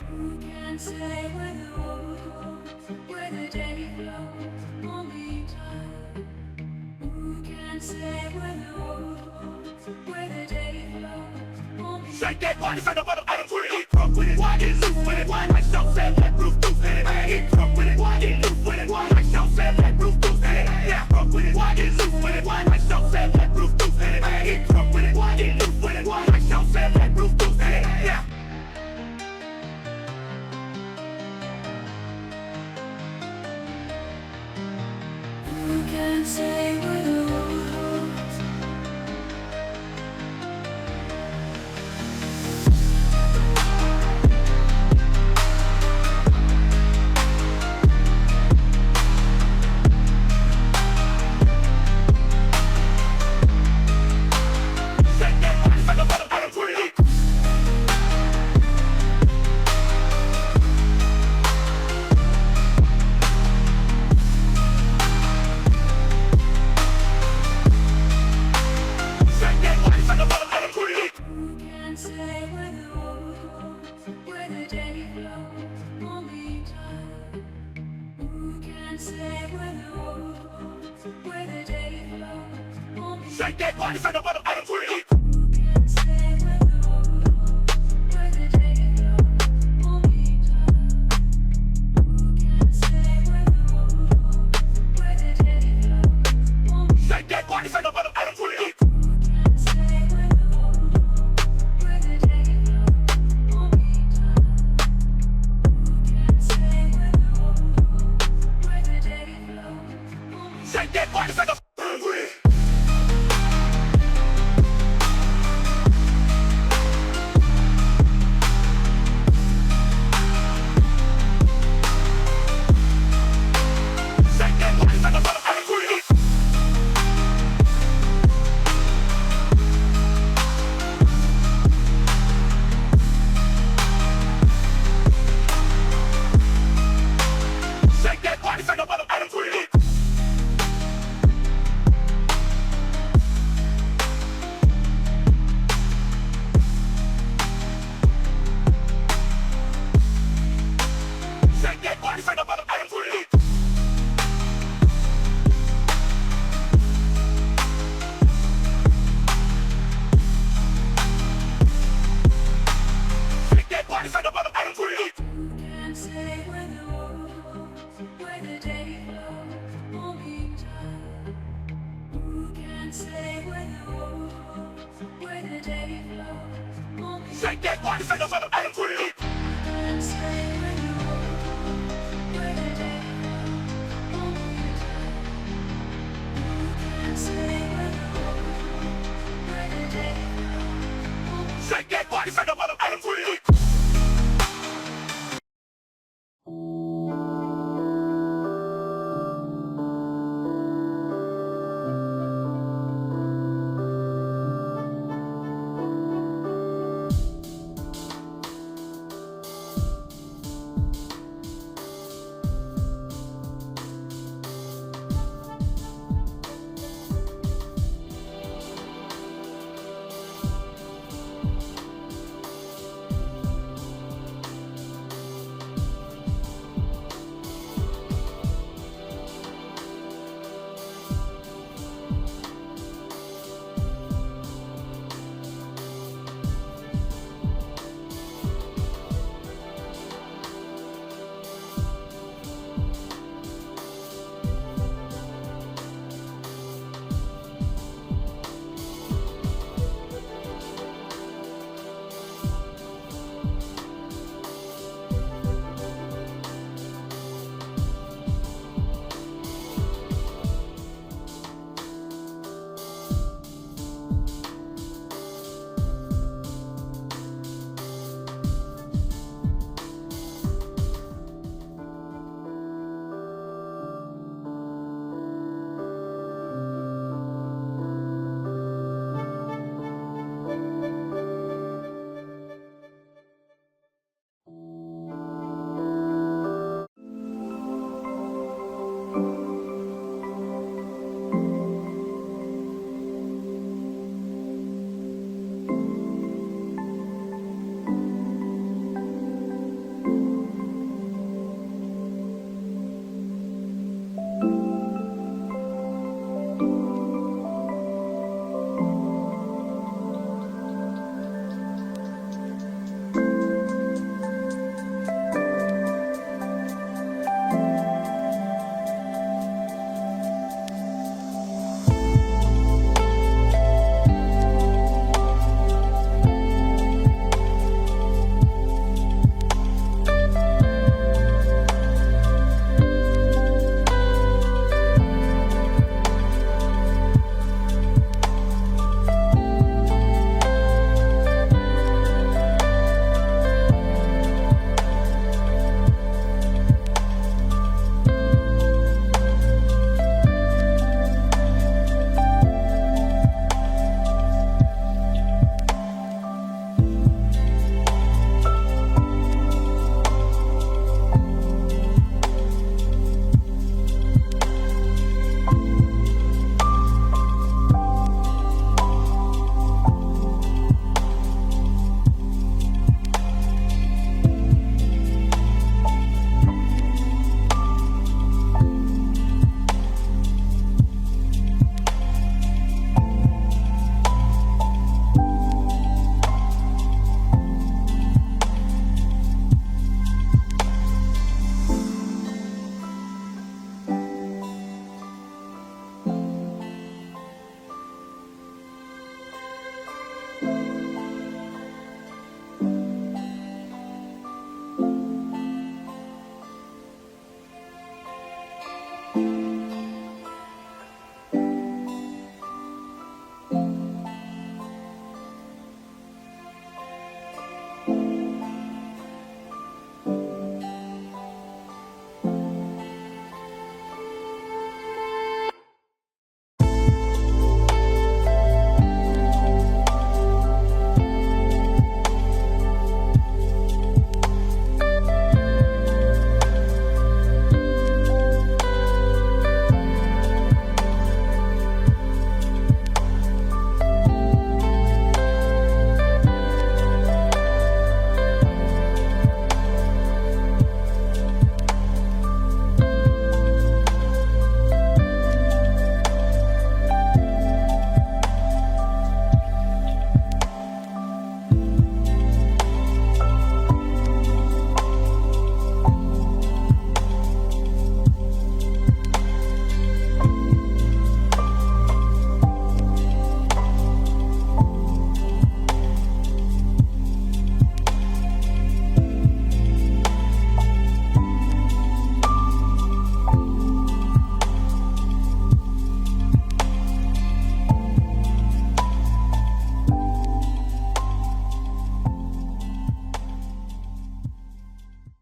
Who can say where the road goes, where the day flows, only time. Who can say where the road goes, where the day flows, only time. Shake that body, find a bottle, I don't put it. Drunk with it, get loose with it. Like Shaw said, that roof loose in it. Get drunk with it, get loose with it. Like Shaw said, that roof loose in it. Yeah, drunk with it, get loose with it. Like Shaw said, that roof loose in it. Get drunk with it, get loose with it. Like Shaw said, that roof loose in it. Yeah. Who can say where the road goes? Shake that body, find a bottle, I don't put it. Shake that body, find a bottle, I don't put it. Who can say where the road goes, where the day flows, only time. Who can say where the road goes, where the day flows, only time. Shake that body, find a bottle, I don't put it.